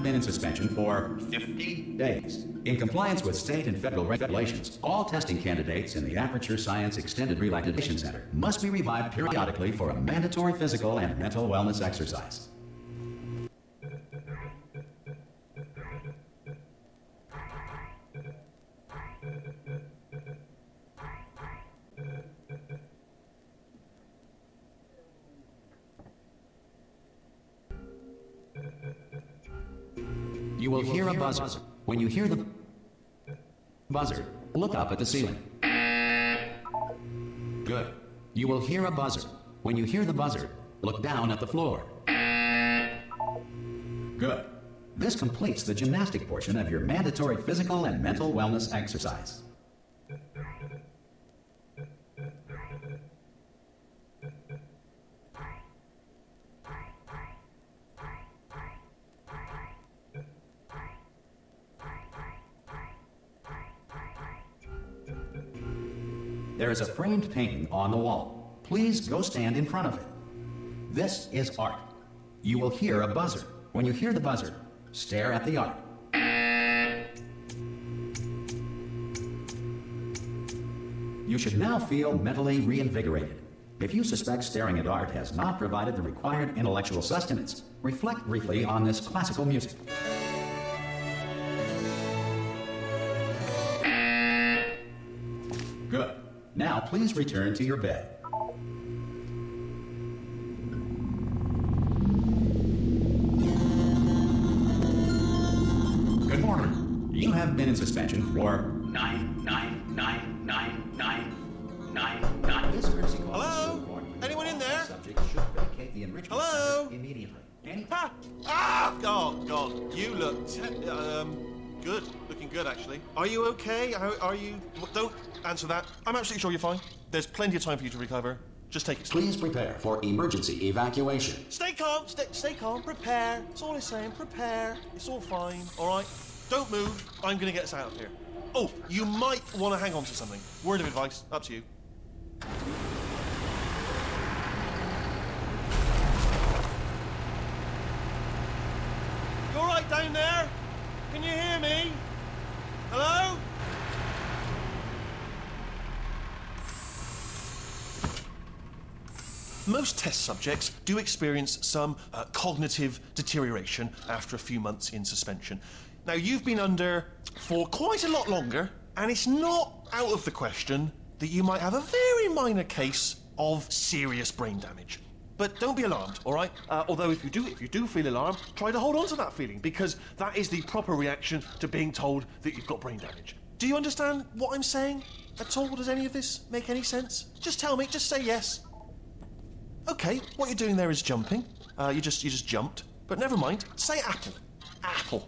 been in suspension for 50 days. In compliance with state and federal regulations, all testing candidates in the Aperture Science Extended Relaxation Center must be revived periodically for a mandatory physical and mental wellness exercise. You will hear a buzzer. When you hear the buzzer, look up at the ceiling. Good. You will hear a buzzer. When you hear the buzzer, look down at the floor. Good. This completes the gymnastic portion of your mandatory physical and mental wellness exercise. There is a framed painting on the wall. Please go stand in front of it. This is art. You will hear a buzzer. When you hear the buzzer, stare at the art. You should now feel mentally reinvigorated. If you suspect staring at art has not provided the required intellectual sustenance, reflect briefly on this classical music. Good. Now please return to your bed. Good morning. You have been in suspension for 9999999. This courtesy call. Hello? Anyone in there? Subject should vacate the enrichment Hello? center immediately. Ha! Ah! Oh, God. You look good. Looking good, actually. Are you okay? Are you... Don't answer that. I'm absolutely sure you're fine. There's plenty of time for you to recover. Just take it slow. Please prepare for emergency evacuation. Stay calm. Stay calm. Prepare. That's all I'm saying. Prepare. It's all fine. All right? Don't move. I'm going to get us out of here. Oh, you might want to hang on to something. Word of advice. Up to you. You all right down there? Can you hear me? Hello? Most test subjects do experience some cognitive deterioration after a few months in suspension. Now, you've been under for quite a lot longer, and it's not out of the question that you might have a very minor case of serious brain damage. But don't be alarmed, all right? Although if you do feel alarmed, try to hold on to that feeling, because that is the proper reaction to being told that you've got brain damage. Do you understand what I'm saying at all? Does any of this make any sense? Just tell me, just say yes. Okay, what you're doing there is jumping. You just jumped. But never mind, say apple. Apple.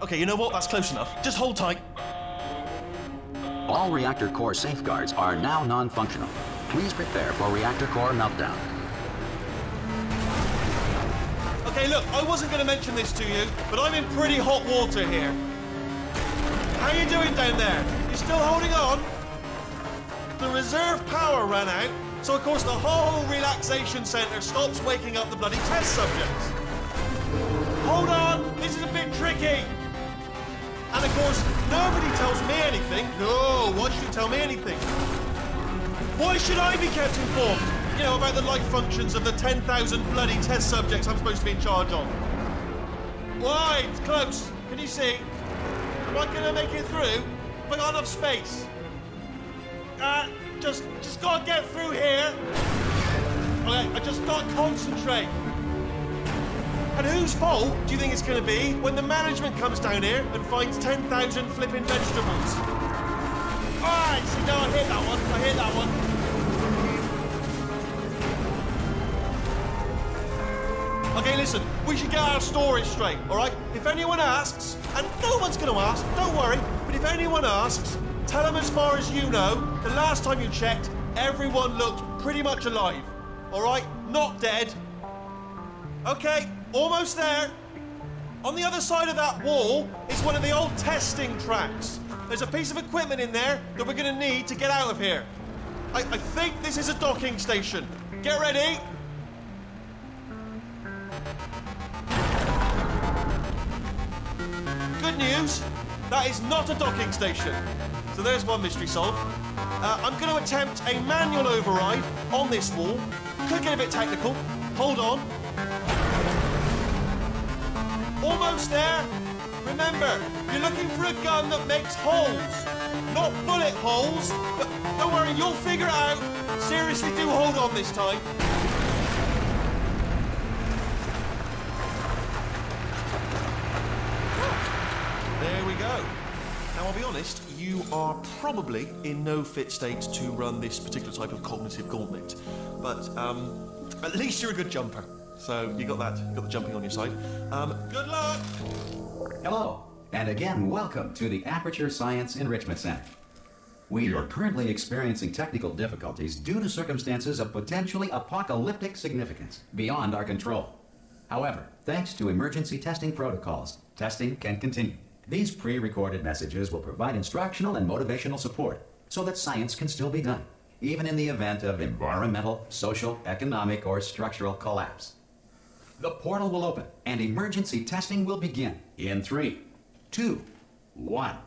Okay, you know what? That's close enough. Just hold tight. All reactor core safeguards are now non-functional. Please prepare for reactor core meltdown. Okay, look, I wasn't going to mention this to you, but I'm in pretty hot water here. How you doing down there? You still holding on? The reserve power ran out, so of course the whole relaxation centre stops waking up the bloody test subjects. Hold on, this is a bit tricky. And of course, nobody tells me anything. No, why should you tell me anything? Why should I be kept informed? You know, about the life functions of the 10,000 bloody test subjects I'm supposed to be in charge of. Why? It's close. Can you see? Am I gonna make it through? Have I got enough space? Just gotta get through here. Okay, I just gotta concentrate. And whose fault do you think it's gonna be when the management comes down here and finds 10,000 flipping vegetables? Alright, see, no, I hit that one. I hit that one. Okay, listen, we should get our story straight, alright? If anyone asks, and no one's gonna ask, don't worry, but if anyone asks, tell them as far as you know, the last time you checked, everyone looked pretty much alive, alright? Not dead. Okay, almost there. On the other side of that wall is one of the old testing tracks. There's a piece of equipment in there that we're gonna need to get out of here. I think this is a docking station. Get ready. good news. That is not a docking station. So there's one mystery solved. I'm going to attempt a manual override on this wall. Could get a bit technical. Hold on. Almost there. Remember, you're looking for a gun that makes holes, not bullet holes. But don't worry, you'll figure it out. Seriously, do hold on this time. There we go. Now, I'll be honest, you are probably in no fit state to run this particular type of cognitive gauntlet. But at least you're a good jumper. So you got the jumping on your side. Good luck! Hello, and again, welcome to the Aperture Science Enrichment Center. We are currently experiencing technical difficulties due to circumstances of potentially apocalyptic significance beyond our control. However, thanks to emergency testing protocols, testing can continue. These pre-recorded messages will provide instructional and motivational support so that science can still be done, even in the event of environmental, social, economic, or structural collapse. The portal will open and emergency testing will begin in 3, 2, 1.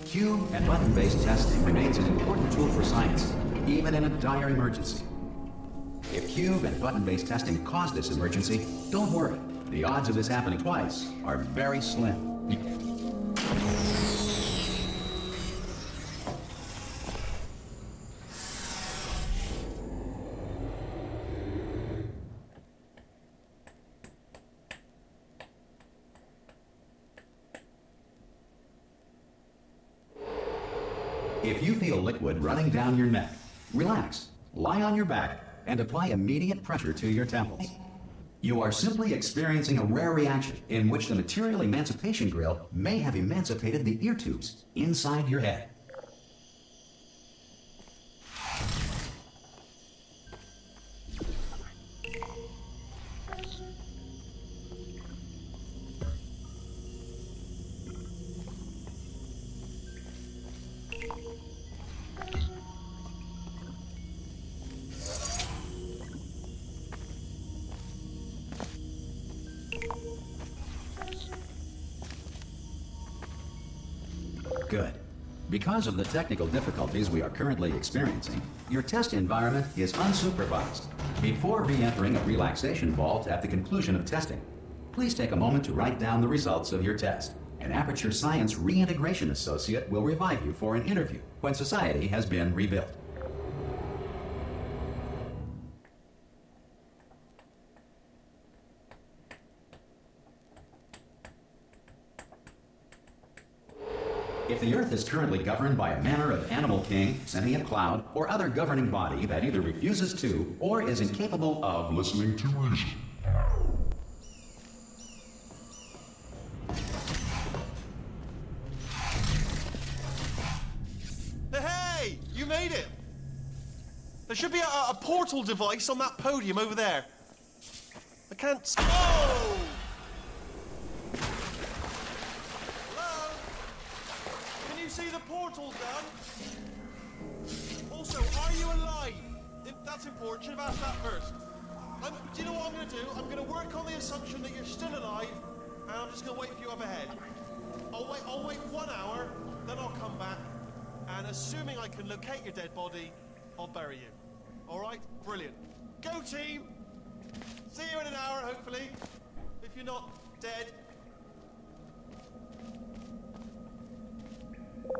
Cube and button-based testing remains an important tool for science, even in a dire emergency. If cube and button-based testing caused this emergency, don't worry. The odds of this happening twice are very slim. If you feel liquid running down your neck, relax, lie on your back, and apply immediate pressure to your temples. You are simply experiencing a rare reaction in which the material emancipation grill may have emancipated the ear tubes inside your head. Good. Because of the technical difficulties we are currently experiencing, your test environment is unsupervised. Before re-entering a relaxation vault at the conclusion of testing, please take a moment to write down the results of your test. An Aperture Science Reintegration Associate will revive you for an interview when society has been rebuilt. If the Earth is currently governed by a manner of animal king, sentient cloud, or other governing body that either refuses to or is incapable of listening to reason. Hey! You made it! There should be a portal device on that podium over there. I can't... Oh! See the portal done? Also, are you alive? If that's important, should have asked that first. Do you know what I'm going to do? I'm going to work on the assumption that you're still alive, and I'm just going to wait for you up ahead. I'll wait 1 hour, then I'll come back, and assuming I can locate your dead body, I'll bury you. All right? Brilliant. Go team! See you in an hour, hopefully. If you're not dead.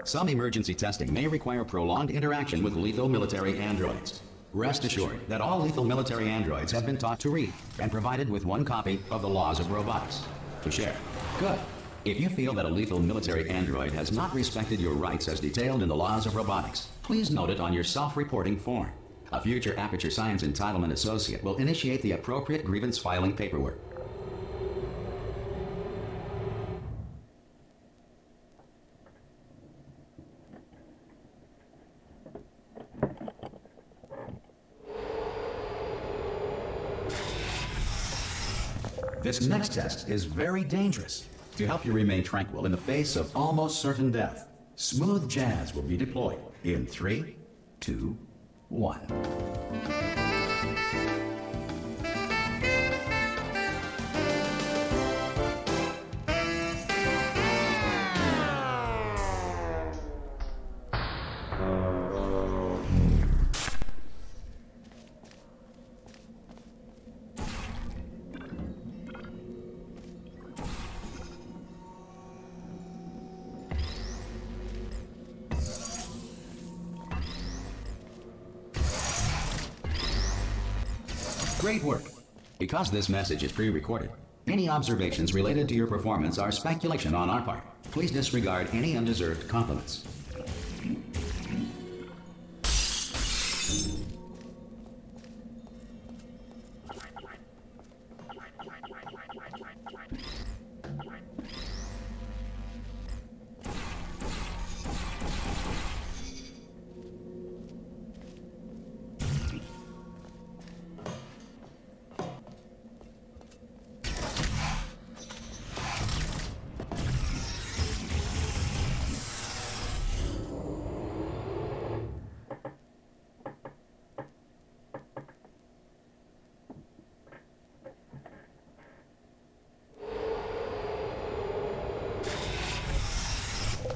Some emergency testing may require prolonged interaction with lethal military androids. Rest assured that all lethal military androids have been taught to read and provided with 1 copy of the Laws of Robotics to share. Good. If you feel that a lethal military android has not respected your rights as detailed in the Laws of Robotics, please note it on your self-reporting form. A future Aperture Science Entitlement Associate will initiate the appropriate grievance filing paperwork. This next test is very dangerous. to help you remain tranquil in the face of almost certain death. Smooth Jazz will be deployed in 3, 2, 1. Great work. Because this message is pre-recorded, any observations related to your performance are speculation on our part. Please disregard any undeserved compliments.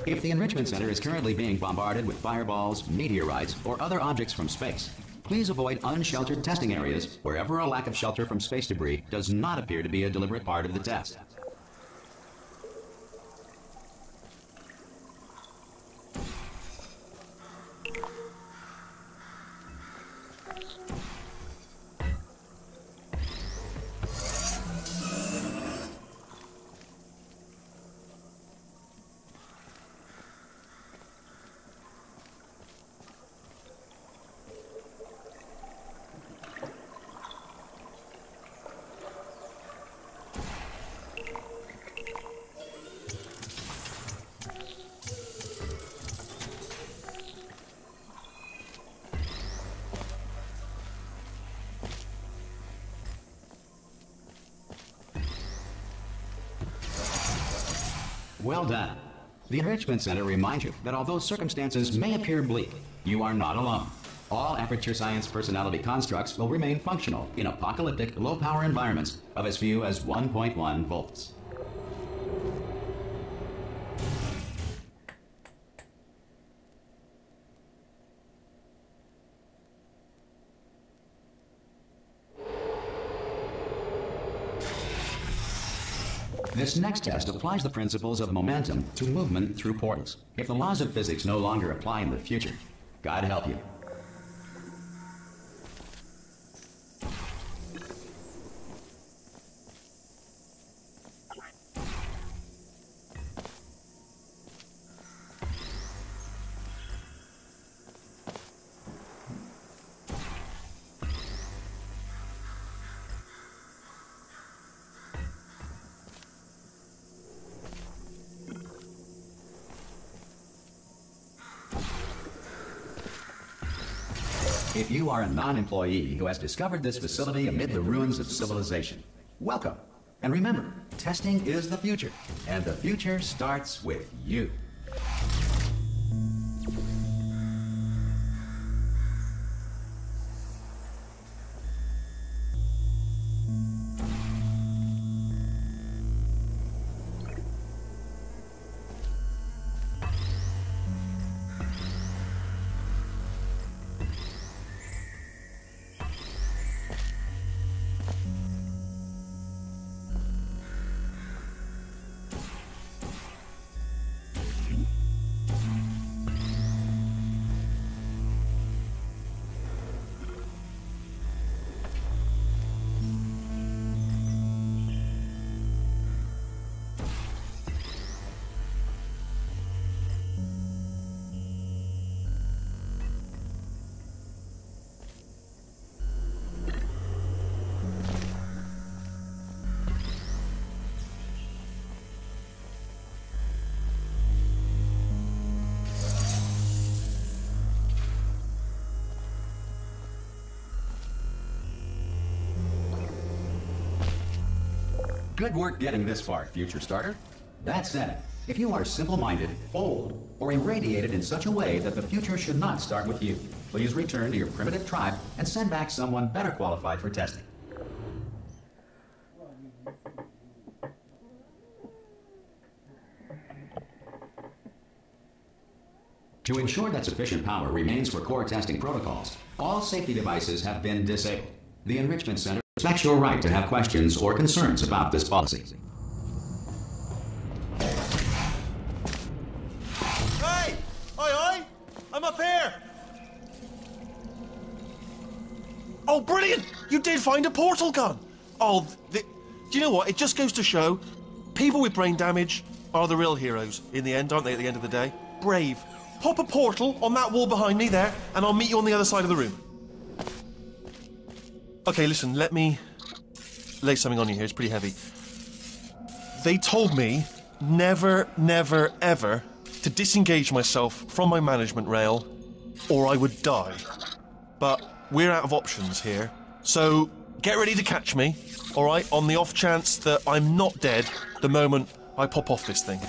If the Enrichment Center is currently being bombarded with fireballs, meteorites, or other objects from space, please avoid unsheltered testing areas wherever a lack of shelter from space debris does not appear to be a deliberate part of the test. Well done. The Enrichment Center reminds you that although circumstances may appear bleak, you are not alone. All Aperture Science personality constructs will remain functional in apocalyptic, low-power environments of as few as 1.1 volts. This next test applies the principles of momentum to movement through portals. If the laws of physics no longer apply in the future, God help you. If you are a non-employee who has discovered this facility amid the ruins of civilization, welcome. And remember, testing is the future, and the future starts with you. Good work getting this far, future starter. That said, if you are simple-minded, old, or irradiated in such a way that the future should not start with you, please return to your primitive tribe and send back someone better qualified for testing. To ensure that sufficient power remains for core testing protocols, all safety devices have been disabled. The Enrichment Center respects your right to have questions or concerns about this policy. Hey! Oi! I'm up here! Oh, brilliant! You did find a portal gun! Oh, do you know what? It just goes to show, people with brain damage are the real heroes in the end, aren't they, at the end of the day? Brave. Pop a portal on that wall behind me there, and I'll meet you on the other side of the room. Okay, listen, let me lay something on you here. It's pretty heavy. They told me never, never, ever to disengage myself from my management rail, or I would die. But we're out of options here, so get ready to catch me, all right, on the off chance that I'm not dead the moment I pop off this thing.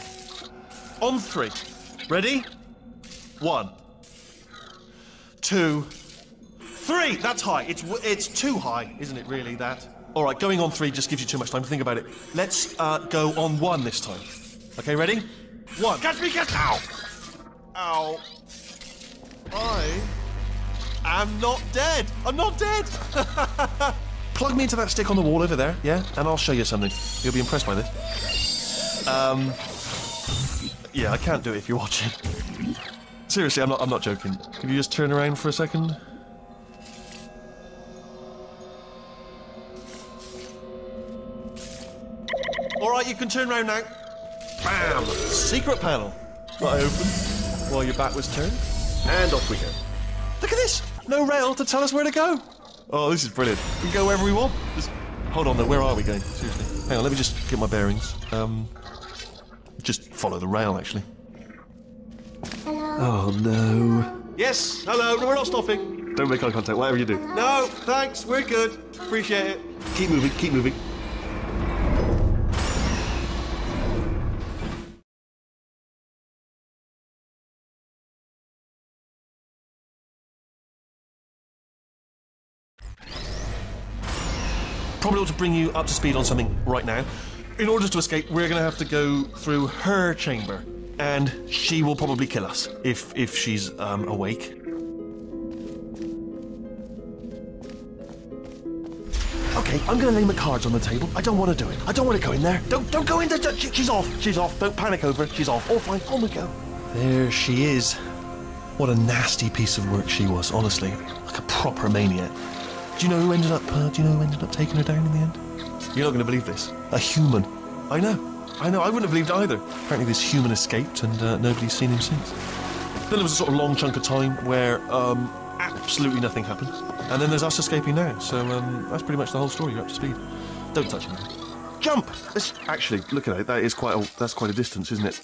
On 3. Ready? 1, 2, 3. That's high. It's too high, isn't it, really, that? All right, going on 3 just gives you too much time to think about it. Let's go on 1 this time. Okay, ready? 1. Catch me, catch... Ow! Ow. I am not dead. I'm not dead. Plug me into that stick on the wall over there, yeah? And I'll show you something. You'll be impressed by this. Yeah, I can't do it if you're watching. Seriously, I'm not joking. Can you just turn around for a second? Alright, you can turn around now. Bam! Secret panel. That I opened while your back was turned. And off we go. Look at this! No rail to tell us where to go. Oh, this is brilliant. We can go wherever we want. Just... Hold on though, where are we going? Seriously. Hang on, let me just get my bearings. Just follow the rail, actually. Oh, no. Yes, hello, no, we're not stopping. Don't make eye contact, whatever you do. No, thanks, we're good. Appreciate it. Keep moving, keep moving. Probably ought to bring you up to speed on something right now. In order to escape, we're going to have to go through her chamber. And she will probably kill us, if she's, awake. Okay, I'm gonna lay my cards on the table. I don't want to do it. I don't want to go in there. Don't go in there. She's off. She's off. Don't panic over. She's off. All fine. On we go. There she is. What a nasty piece of work she was, honestly. Like a proper maniac. Do you know who ended up taking her down in the end? You're not going to believe this. A human. I know. I wouldn't have believed it either. Apparently this human escaped and nobody's seen him since. Then there was a sort of long chunk of time where absolutely nothing happened. And then there's us escaping now. So that's pretty much the whole story. You're up to speed. Don't touch anything. Jump! Actually, look at it. That's quite a distance, isn't it?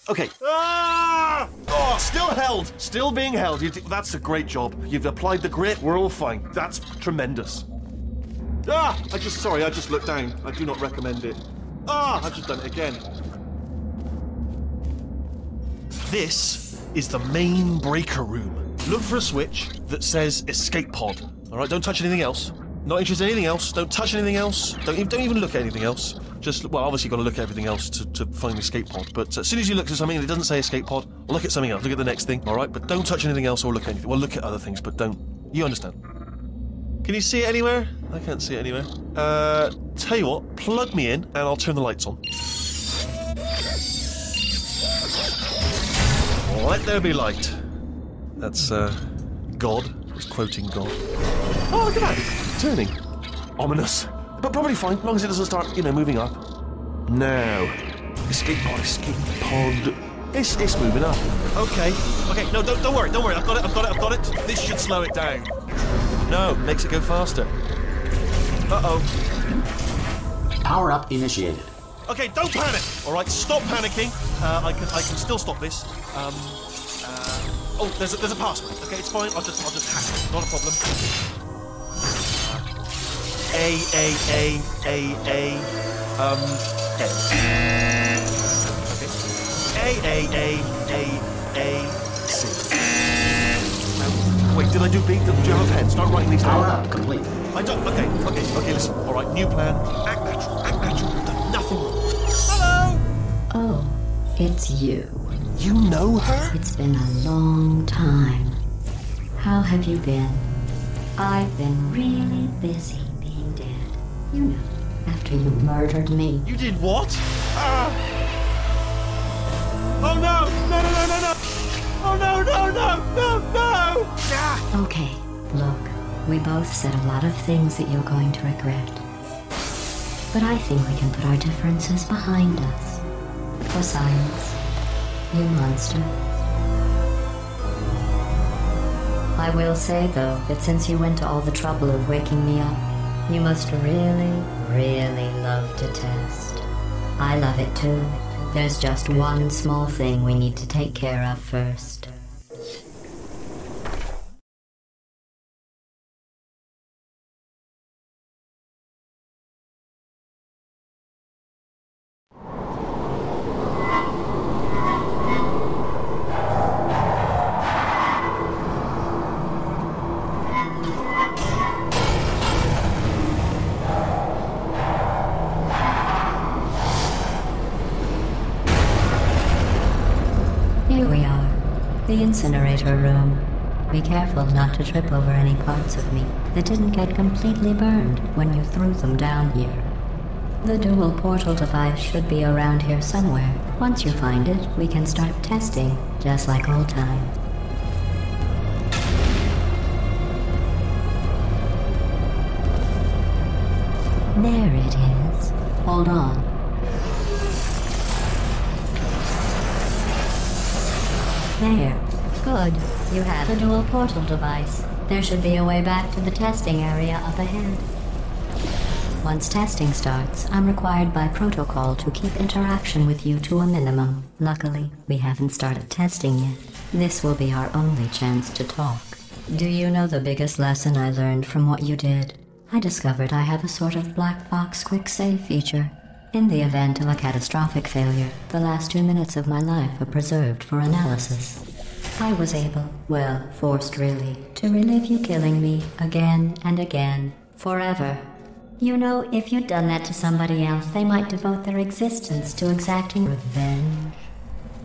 Okay. Ah! Oh, still held. Still being held. That's a great job. You've applied the grit. We're all fine. That's tremendous. Ah! I just looked down. I do not recommend it. Ah! I've just done it again. This is the main breaker room. Look for a switch that says escape pod. Alright, don't touch anything else. Not interested in anything else. Don't touch anything else. Don't even look at anything else. Just, well, obviously you've got to look at everything else to find the escape pod. But as soon as you look at something and it doesn't say escape pod, well, look at something else. Look at the next thing, alright? But don't touch anything else or look at anything. Well, look at other things, but don't. You understand? Can you see it anywhere? I can't see it anywhere. Tell you what, plug me in and I'll turn the lights on. Let there be light. That's, God. He's quoting God. Oh, look at that. It's turning. Ominous. But probably fine, as long as it doesn't start, moving up. Now. Escape pod. It's moving up. Okay. No, don't worry. I've got it. This should slow it down. No, makes it go faster. Uh-oh. Power up initiated. Okay, don't panic. All right, stop panicking. I can still stop this. Oh, there's a password. Okay, it's fine. I'll just hack it. Not a problem. A. A-A-A-A-A-C. Wait, did I do B? Do you have a pen? Start writing these down. Power up, complete. I don't. Okay, listen. All right, new plan. Act natural, act natural. You've done nothing wrong. Hello! Oh, it's you. You know her? It's been a long time. How have you been? I've been really busy being dead. You know, after you murdered me. You did what? Oh no! No! Oh no! Ah! Okay, look, we both said a lot of things that you're going to regret. But I think we can put our differences behind us. For science, you monster. I will say, though, that since you went to all the trouble of waking me up, you must really, really love to test. I love it too. There's just one small thing we need to take care of first. Here we are, the incinerator room. Be careful not to trip over any parts of me that didn't get completely burned when you threw them down here. The dual portal device should be around here somewhere. Once you find it, we can start testing, just like old times. There it is. Hold on. There. Good. You have the dual portal device. There should be a way back to the testing area up ahead. Once testing starts, I'm required by protocol to keep interaction with you to a minimum. Luckily, we haven't started testing yet. This will be our only chance to talk. Do you know the biggest lesson I learned from what you did? I discovered I have a sort of black box quick save feature. In the event of a catastrophic failure, the last 2 minutes of my life are preserved for analysis. I was able, well, forced really, to relive you killing me again and again, forever. You know, if you'd done that to somebody else, they might devote their existence to exacting revenge.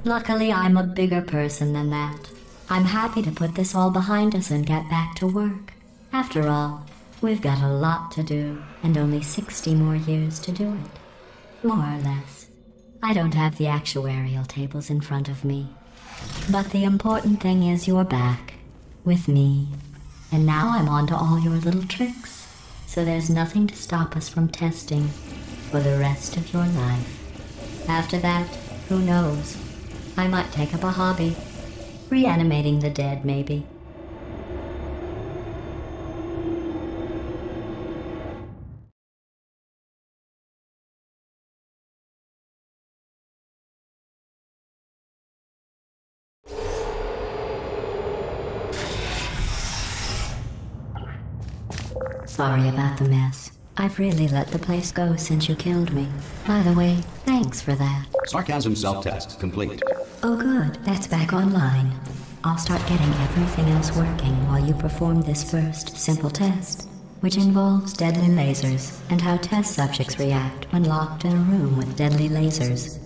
Luckily, I'm a bigger person than that. I'm happy to put this all behind us and get back to work. After all, we've got a lot to do, and only 60 more years to do it. More or less. I don't have the actuarial tables in front of me. But the important thing is you're back. With me. And now I'm on to all your little tricks. So there's nothing to stop us from testing for the rest of your life. After that, who knows? I might take up a hobby. Reanimating the dead, maybe. Sorry about the mess. I've really let the place go since you killed me. By the way, thanks for that. Sarcasm self-test complete. Oh good, that's back online. I'll start getting everything else working while you perform this first simple test, which involves deadly lasers and how test subjects react when locked in a room with deadly lasers.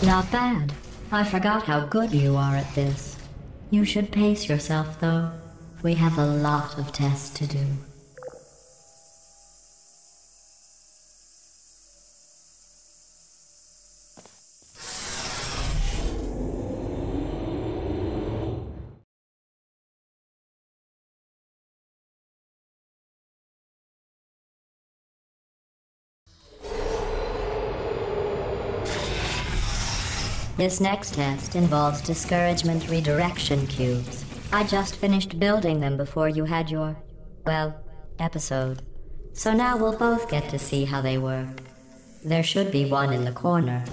Not bad. I forgot how good you are at this. You should pace yourself, though. We have a lot of tests to do. This next test involves discouragement redirection cubes. I just finished building them before you had your, well, episode. So now we'll both get to see how they work. There should be one in the corner.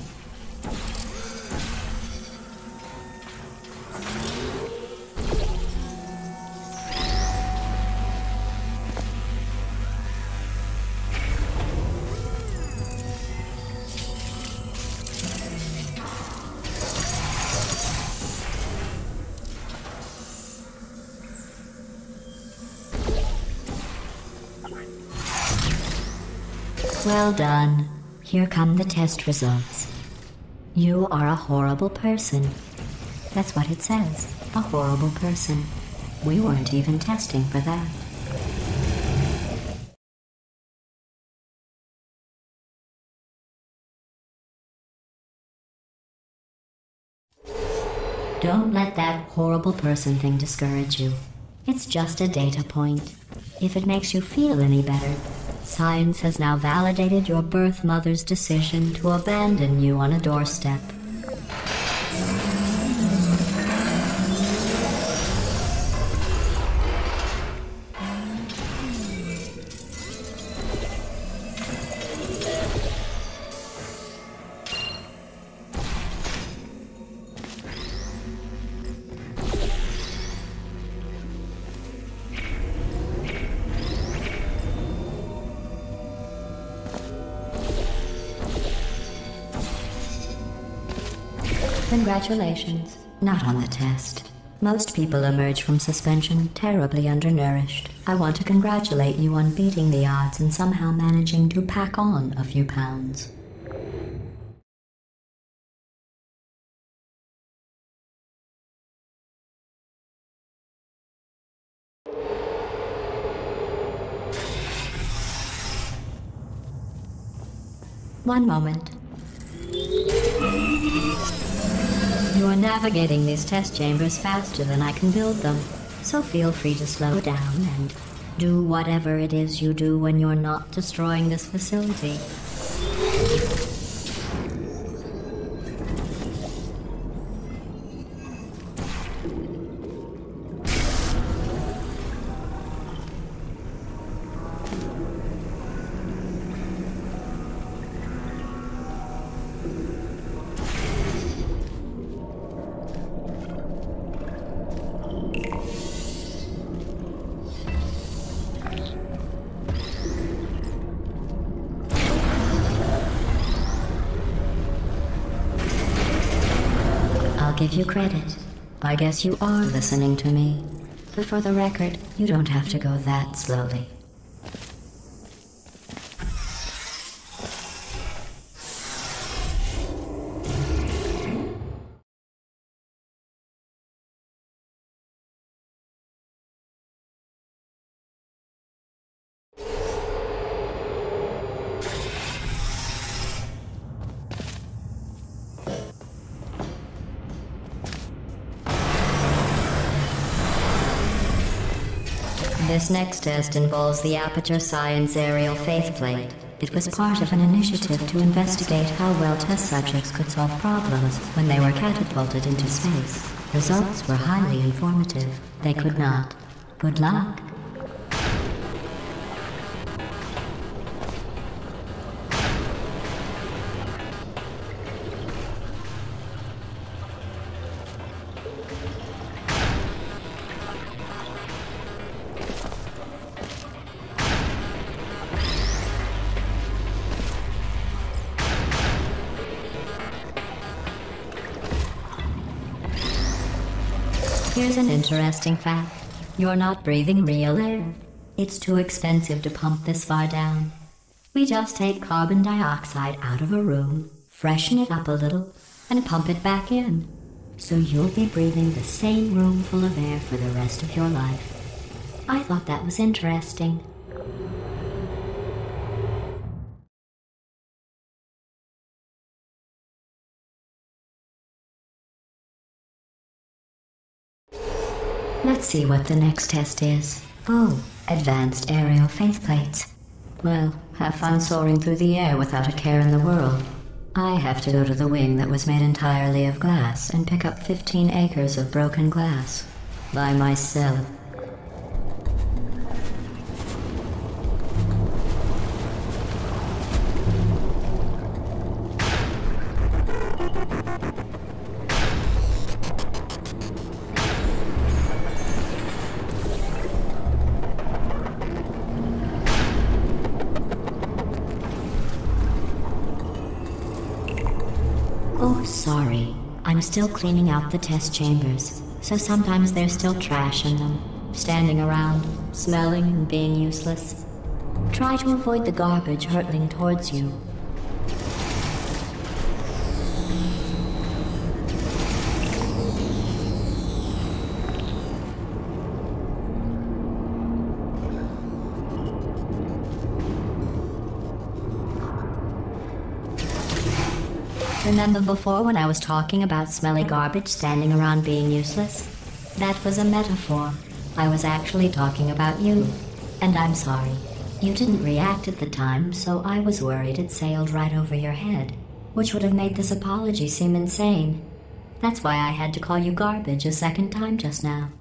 Well done. Here come the test results. You are a horrible person. That's what it says. A horrible person. We weren't even testing for that. Don't let that horrible person thing discourage you. It's just a data point. If it makes you feel any better, science has now validated your birth mother's decision to abandon you on a doorstep. Congratulations. Not on the test. Most people emerge from suspension terribly undernourished. I want to congratulate you on beating the odds and somehow managing to pack on a few pounds. One moment. You are navigating these test chambers faster than I can build them, so feel free to slow down and do whatever it is you do when you're not destroying this facility. Give you credit. I guess you are listening to me. But for the record, you don't have to go that slowly. This next test involves the Aperture Science Aerial Faithplate. It was part of an initiative to investigate how well test subjects could solve problems when they were catapulted into space. Results were highly informative. They could not. Good luck. Here's an interesting fact. You're not breathing real air. It's too expensive to pump this far down. We just take carbon dioxide out of a room, freshen it up a little, and pump it back in. So you'll be breathing the same room full of air for the rest of your life. I thought that was interesting. Let's see what the next test is. Oh, advanced aerial faithplates. Well, have fun soaring through the air without a care in the world. I have to go to the wing that was made entirely of glass and pick up 15 acres of broken glass. By myself. Oh, sorry. I'm still cleaning out the test chambers, so sometimes there's still trash in them, standing around, smelling and being useless. Try to avoid the garbage hurtling towards you. Remember before when I was talking about smelly garbage standing around being useless? That was a metaphor. I was actually talking about you. And I'm sorry. You didn't react at the time, so I was worried it sailed right over your head, which would have made this apology seem insane. That's why I had to call you garbage a second time just now.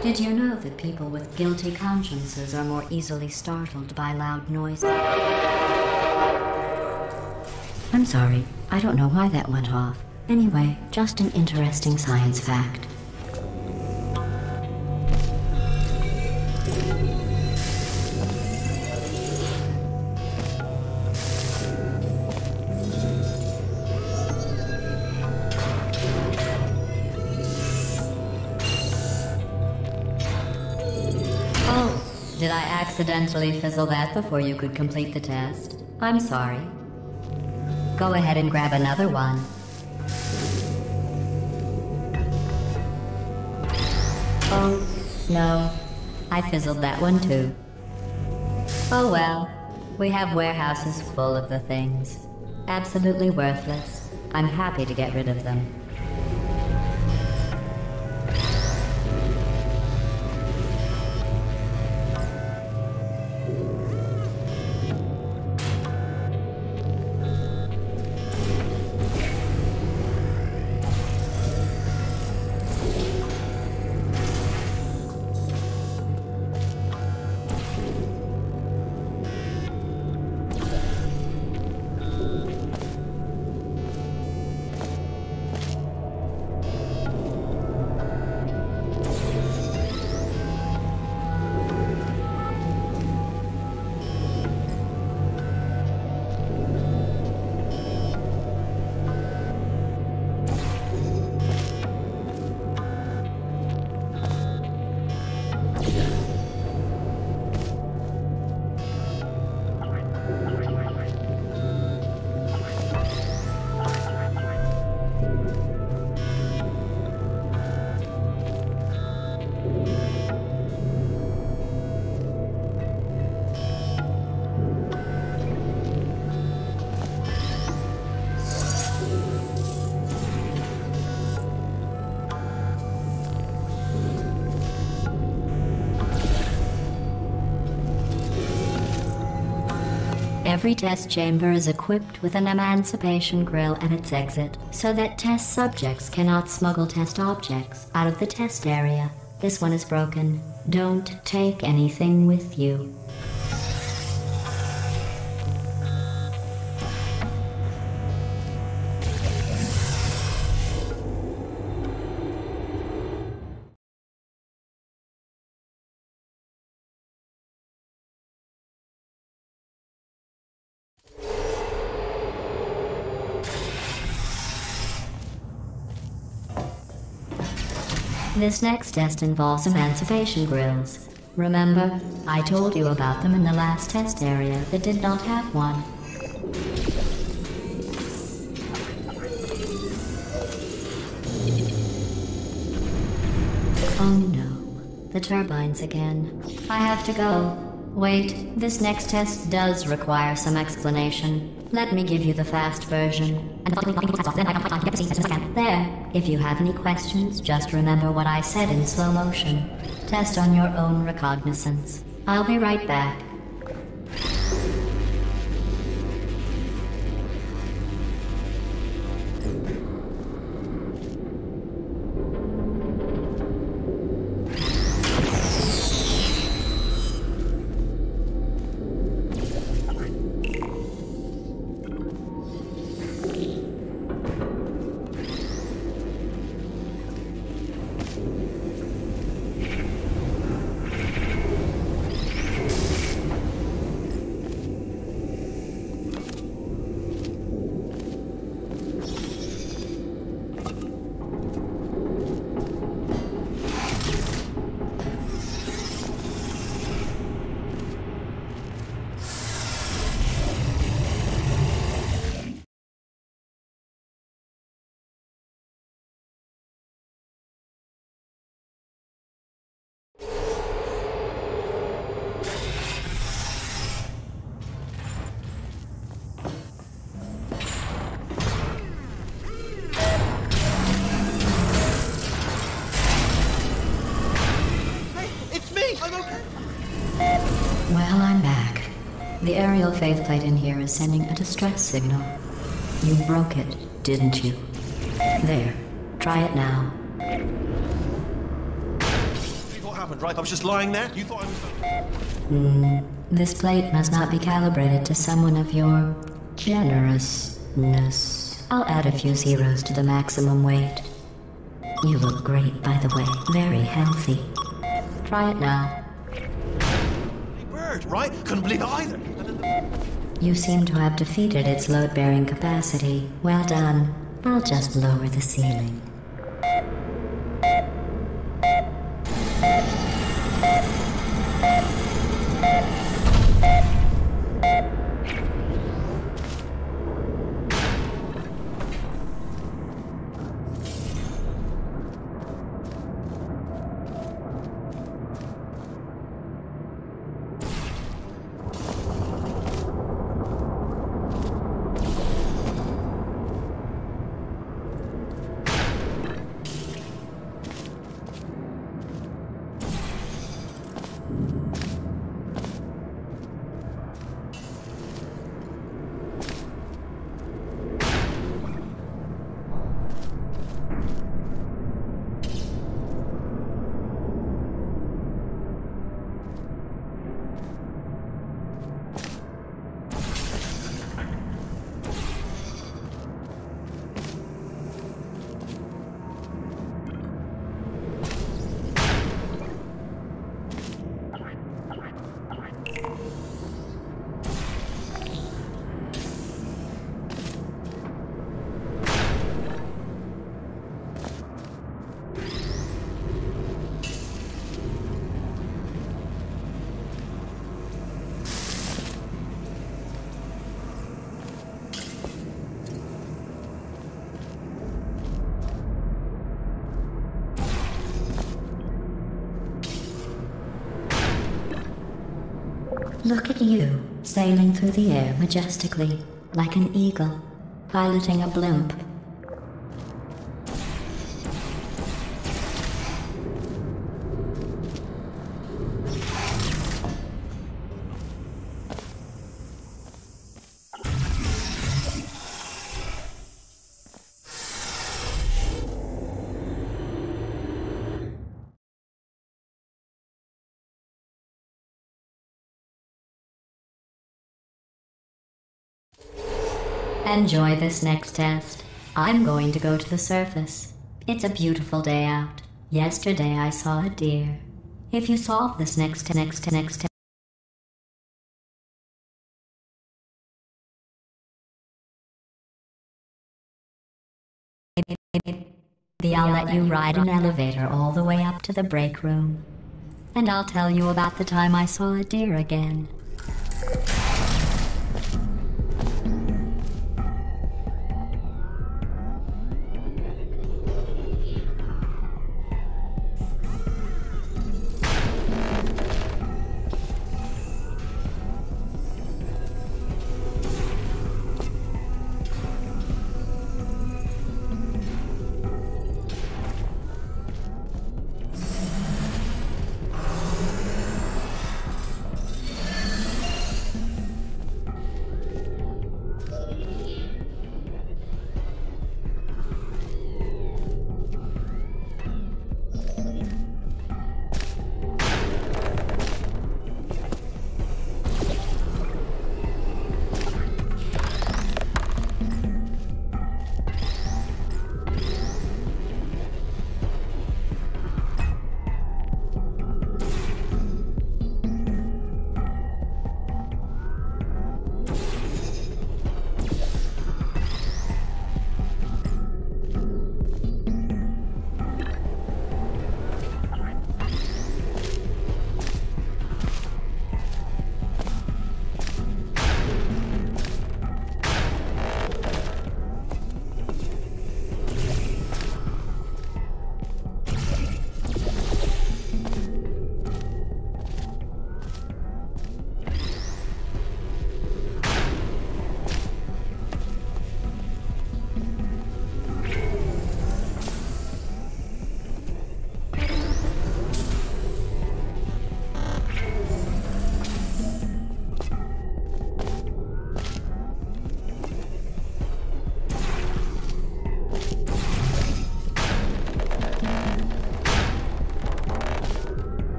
Did you know that people with guilty consciences are more easily startled by loud noises? I'm sorry, I don't know why that went off. Anyway, just an interesting science fact. Oh, did I accidentally fizzle that before you could complete the test? I'm sorry. Go ahead and grab another one. Oh, no. I fizzled that one too. Oh well. We have warehouses full of the things. Absolutely worthless. I'm happy to get rid of them. Every test chamber is equipped with an emancipation grill at its exit, so that test subjects cannot smuggle test objects out of the test area. This one is broken. Don't take anything with you. This next test involves emancipation grills. Remember, I told you about them in the last test area that did not have one. Oh no, the turbines again. I have to go. Wait, this next test does require some explanation. Let me give you the fast version. There. If you have any questions, just remember what I said in slow motion. Test on your own recognizance. I'll be right back. The aerial faceplate in here is sending a distress signal. You broke it, didn't you? There. Try it now. What happened, right? I was just lying there. You thought I was... This plate must not be calibrated to someone of your generousness. I'll add a few zeros to the maximum weight. You look great, by the way. Very healthy. Try it now. Bird, right? Couldn't believe it either. You seem to have defeated its load-bearing capacity. Well done. I'll just lower the ceiling. Look at you, sailing through the air majestically, like an eagle, piloting a blimp. Enjoy this next test. I'm going to go to the surface. It's a beautiful day out. Yesterday I saw a deer. If you solve this next test, I'll let you ride an elevator all the way up to the break room. And I'll tell you about the time I saw a deer again.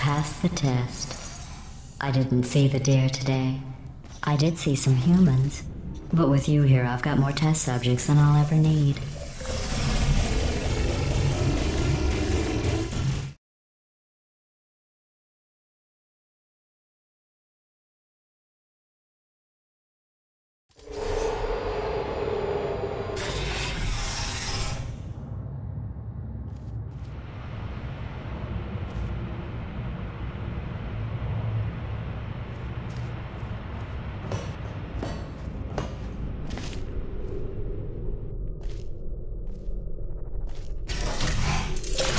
passed the test. I didn't see the deer today. I did see some humans. But with you here, I've got more test subjects than I'll ever need.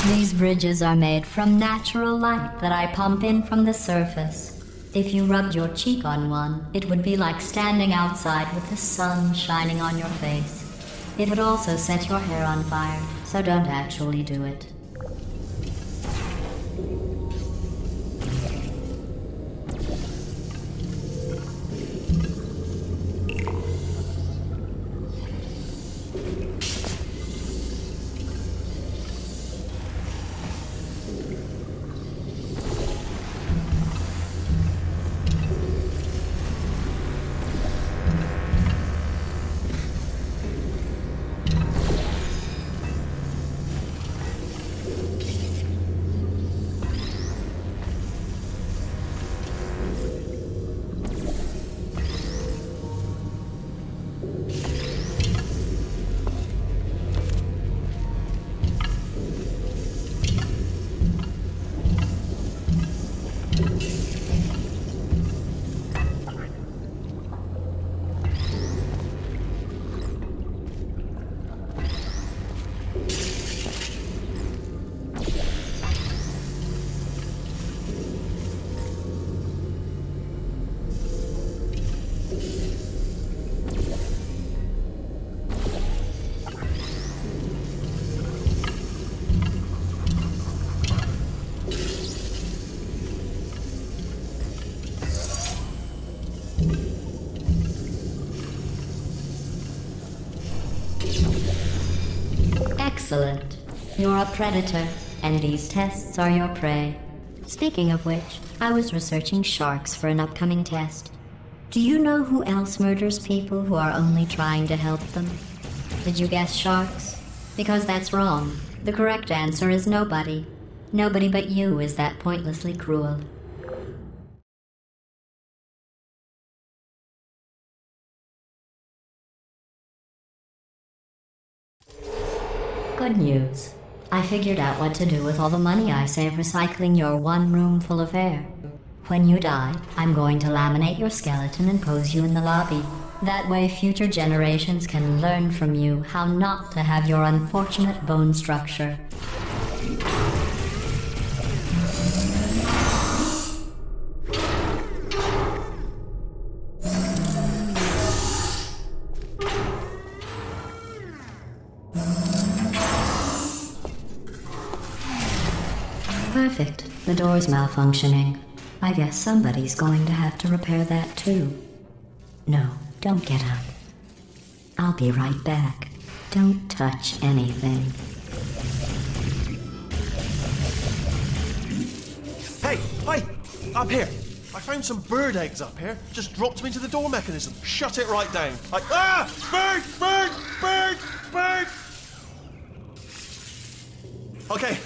These bridges are made from natural light that I pump in from the surface. If you rubbed your cheek on one, it would be like standing outside with the sun shining on your face. It would also set your hair on fire, so don't actually do it. Excellent. You're a predator, and these tests are your prey. Speaking of which, I was researching sharks for an upcoming test. Do you know who else murders people who are only trying to help them? Did you guess sharks? Because that's wrong. The correct answer is nobody. Nobody but you is that pointlessly cruel. Good news. I figured out what to do with all the money I save recycling your one room full of air. When you die, I'm going to laminate your skeleton and pose you in the lobby. That way future generations can learn from you how not to have your unfortunate bone structure. Perfect. The door's malfunctioning. I guess somebody's going to have to repair that too. No, don't get up. I'll be right back. Don't touch anything. Hey, up here. I found some bird eggs up here. Just dropped them into the door mechanism. Shut it right down. Bird! Okay,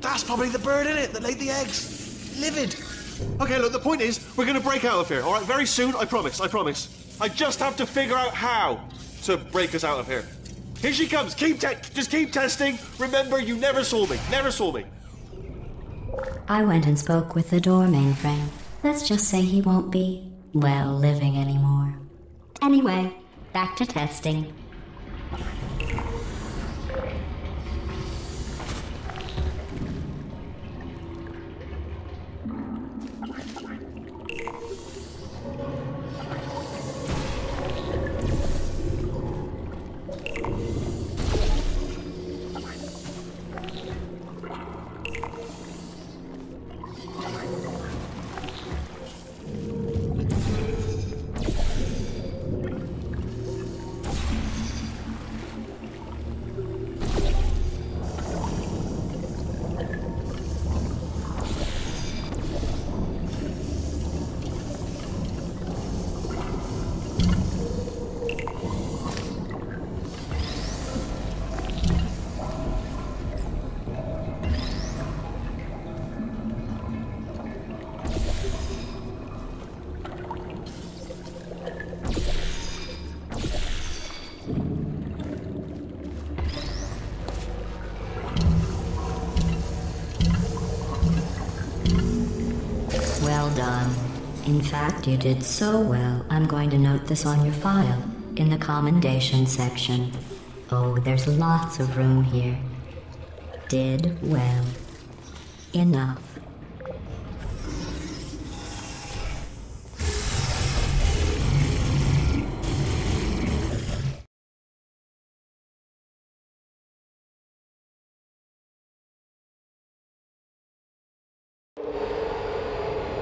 that's probably the bird in it that laid the eggs. Livid. Okay, look, the point is, we're gonna break out of here, all right? Very soon, I promise. I just have to figure out how to break us out of here. Here she comes. Just keep testing. Remember, you never saw me. I went and spoke with the door mainframe. Let's just say he won't be, well, living anymore. Anyway, back to testing. done. In fact, you did so well, I'm going to note this on your file, in the commendation section. Oh, there's lots of room here. Did well. Enough.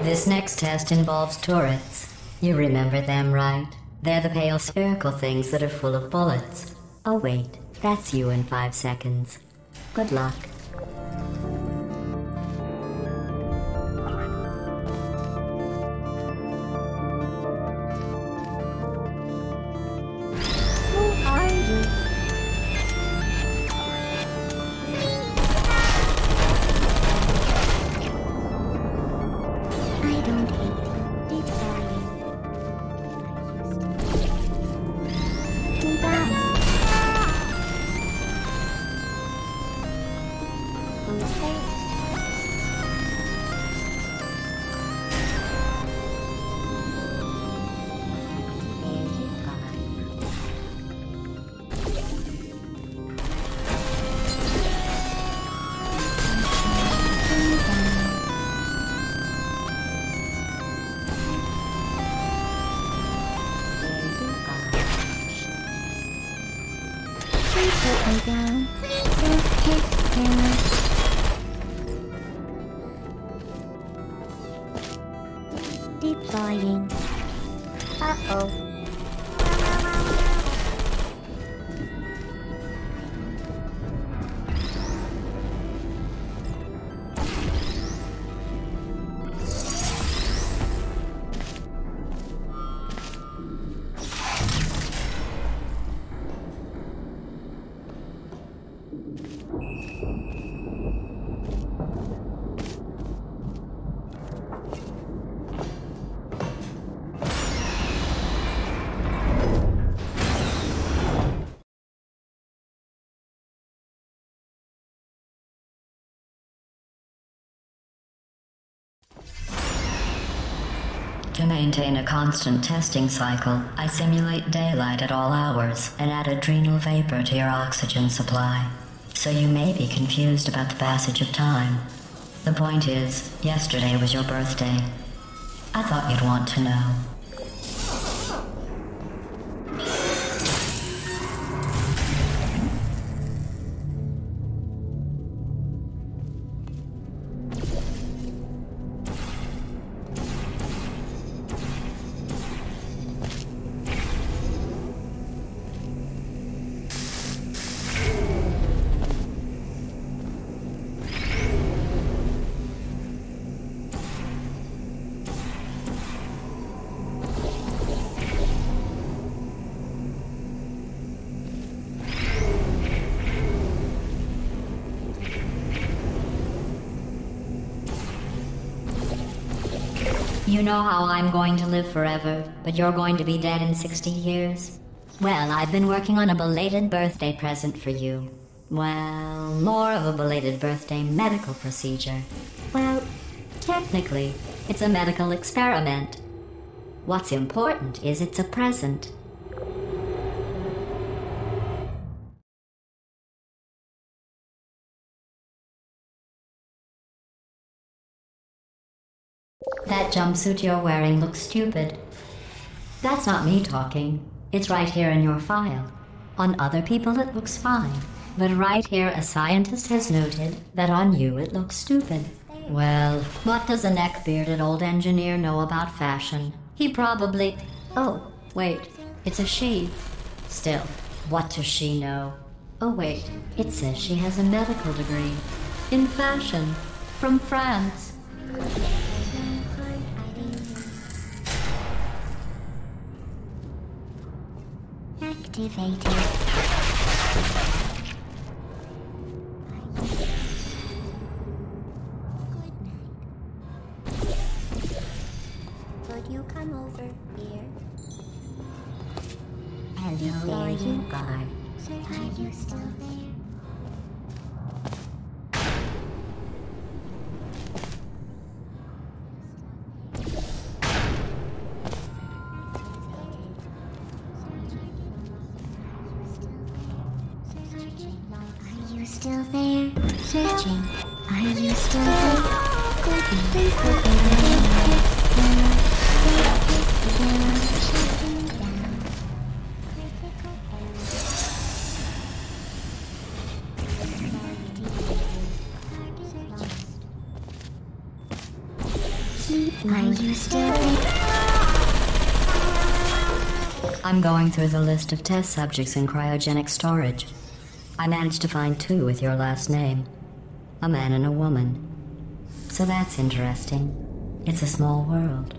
This next test involves turrets. You remember them, right? They're the pale spherical things that are full of bullets. Oh wait, that's you in 5 seconds. Good luck. Who are you? I don't hate you. It's dying. Too bad. Who's there? There you are. Please put me down. Don't take care. Deploying. Uh-oh. To maintain a constant testing cycle, I simulate daylight at all hours and add adrenal vapor to your oxygen supply. So you may be confused about the passage of time. The point is, yesterday was your birthday. I thought you'd want to know. You know how I'm going to live forever, but you're going to be dead in 60 years? Well, I've been working on a belated birthday present for you. Well, more of a belated birthday medical procedure. Well, technically, it's a medical experiment. What's important is it's a present. That jumpsuit you're wearing looks stupid. That's not me talking. It's right here in your file. On other people it looks fine. But right here a scientist has noted that on you it looks stupid. Well, what does a neck-bearded old engineer know about fashion? He probably... Oh, wait. It's a she. Still, what does she know? Oh wait, it says she has a medical degree. In fashion. From France. Activated. Good night. Could you come over here? Hello, there you are. Are you still there? Are you still there? Searching. Are you still there? Shutting down. Are you still there? I'm going through the list of test subjects in cryogenic storage. I managed to find 2 with your last name. A man and a woman. So that's interesting. It's a small world.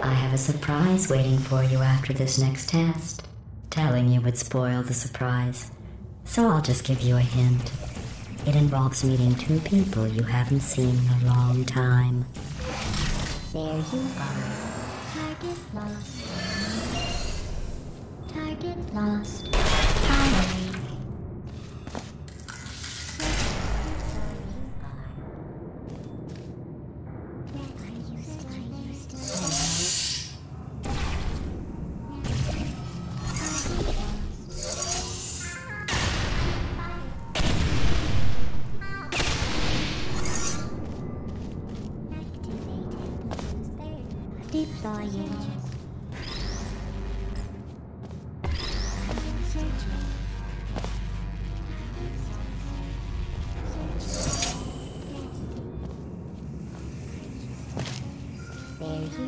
I have a surprise waiting for you after this next test. Telling you would spoil the surprise. So I'll just give you a hint. It involves meeting 2 people you haven't seen in a long time. There you are. Target lost. Target lost. Finally. Deploying. There you go.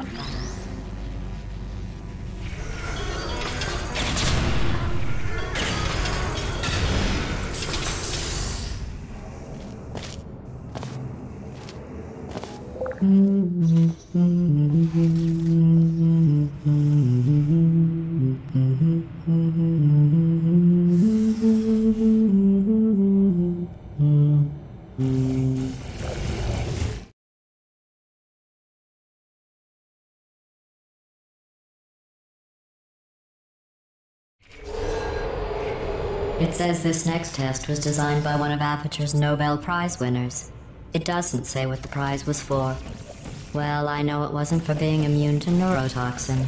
It says this next test was designed by one of Aperture's Nobel Prize winners. It doesn't say what the prize was for. Well, I know it wasn't for being immune to neurotoxin.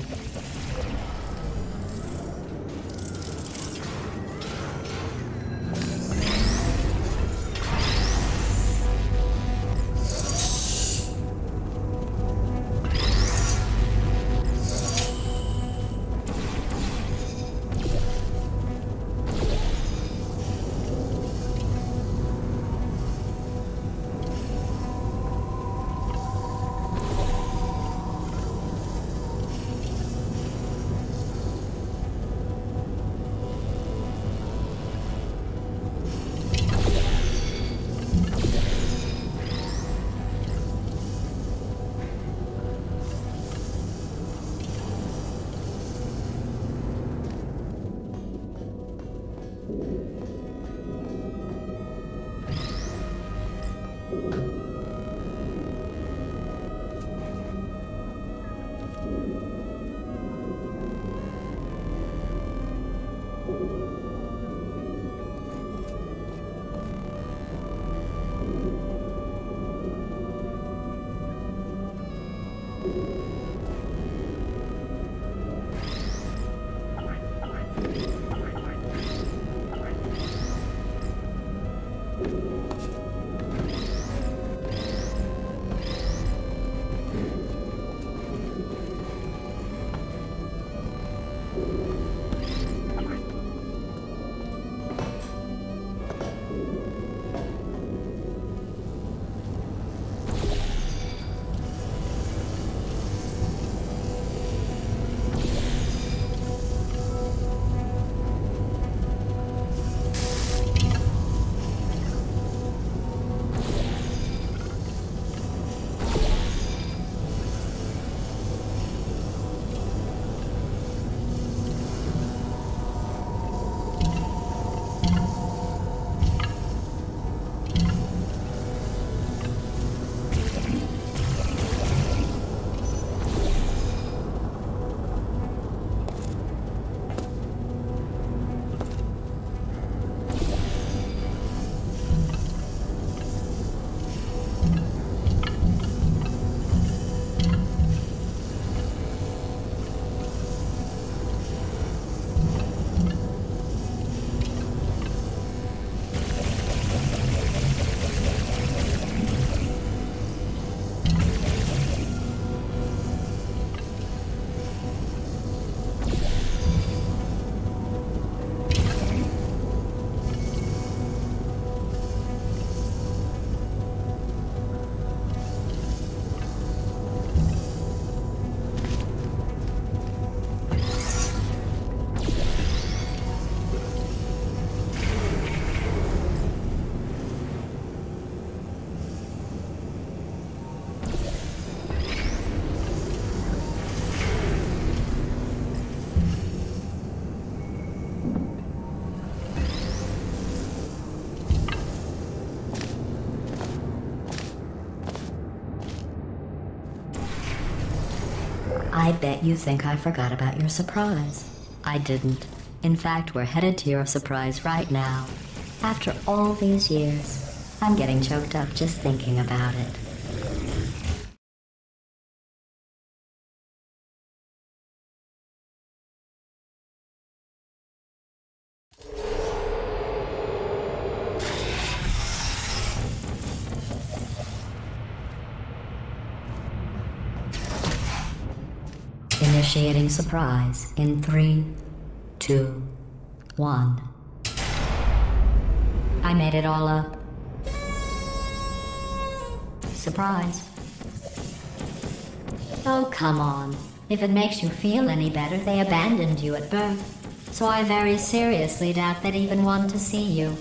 I bet you think I forgot about your surprise. I didn't. In fact, we're headed to your surprise right now. After all these years, I'm getting choked up just thinking about it. Initiating surprise in 3, 2, 1. I made it all up. Surprise. Oh, come on. If it makes you feel any better, they abandoned you at birth. So I very seriously doubt they'd even want to see you.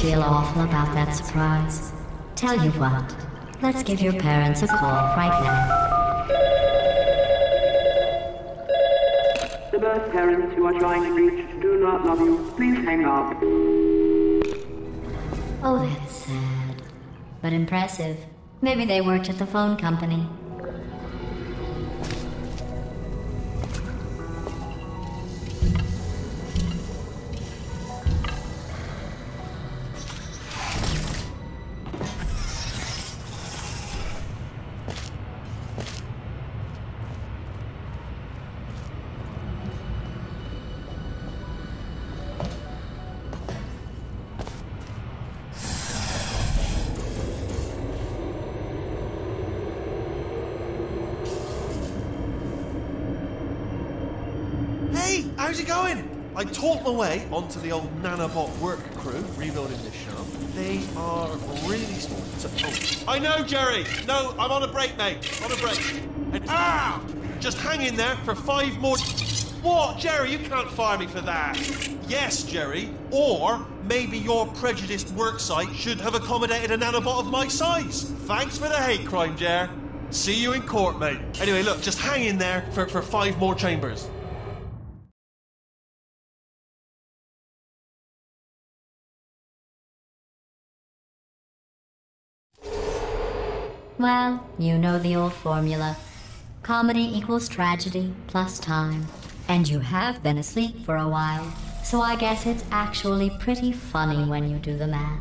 Feel awful about that surprise. Tell you what, let's give your parents a call right now. The birth parents you are trying to reach do not love you. Please hang up. Oh, that's sad. but impressive. Maybe they worked at the phone company. How's it going? I talked my way onto the old nanobot work crew rebuilding this shaft. They are really small. I know, Jerry! No, I'm on a break, mate. On a break. And just hang in there for 5 more... What? Jerry, you can't fire me for that. Yes, Jerry. Or maybe your prejudiced work site should have accommodated a nanobot of my size. Thanks for the hate crime, Jer. See you in court, mate. Anyway, look, just hang in there for 5 more chambers. Well, you know the old formula. Comedy equals tragedy plus time. And you have been asleep for a while, so I guess it's actually pretty funny when you do the math.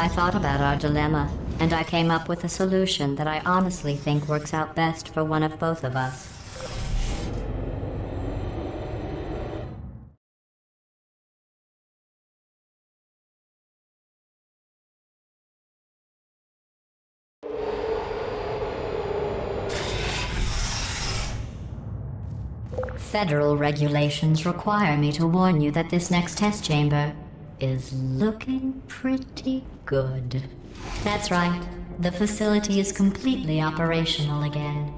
I thought about our dilemma, and I came up with a solution that I honestly think works out best for one of both of us. Federal regulations require me to warn you that this next test chamber is looking pretty good. That's right. The facility is completely operational again.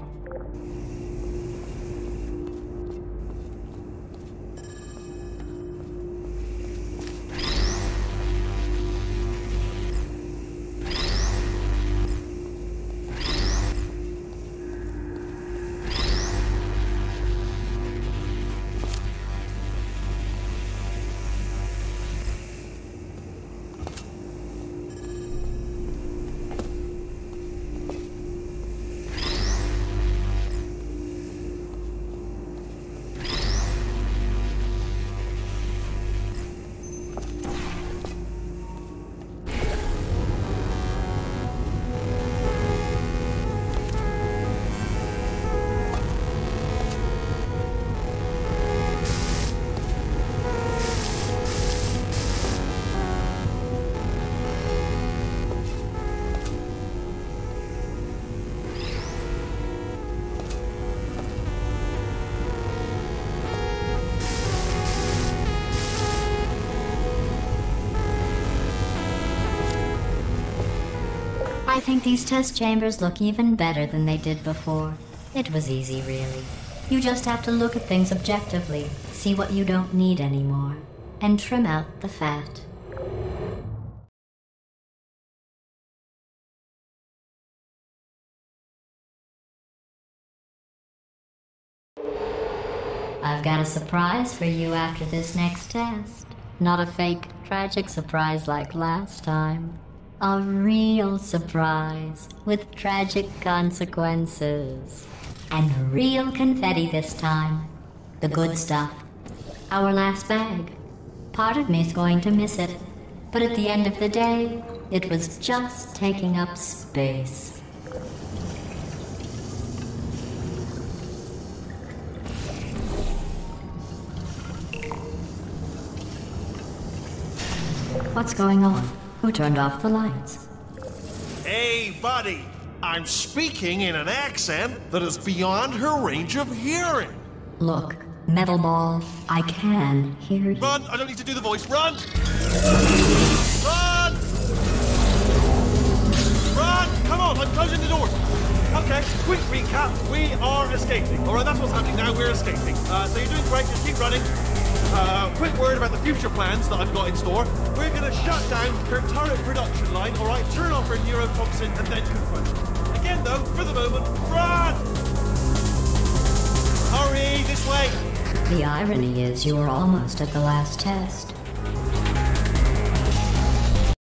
I think these test chambers look even better than they did before. It was easy, really. You just have to look at things objectively, see what you don't need anymore, and trim out the fat. I've got a surprise for you after this next test. Not a fake, tragic surprise like last time. A real surprise with tragic consequences. And real confetti this time. The good stuff. Our last bag. Part of me's going to miss it. But at the end of the day, it was just taking up space. What's going on? Who turned off the lights? Hey, buddy! I'm speaking in an accent that is beyond her range of hearing. Look, Metal Ball, I can hear you. Run! I don't need to do the voice. Run! Run! Run! Come on, I'm closing the doors. Okay, quick recap. We are escaping. Alright, that's what's happening now. We're escaping. So you're doing great. Just keep running. Quick word about the future plans that I've got in store. We're going to shut down her turret production line, alright? Turn off her neurotoxin and then confront. Again, though, for the moment, run! Hurry, this way! The irony is you were almost at the last test.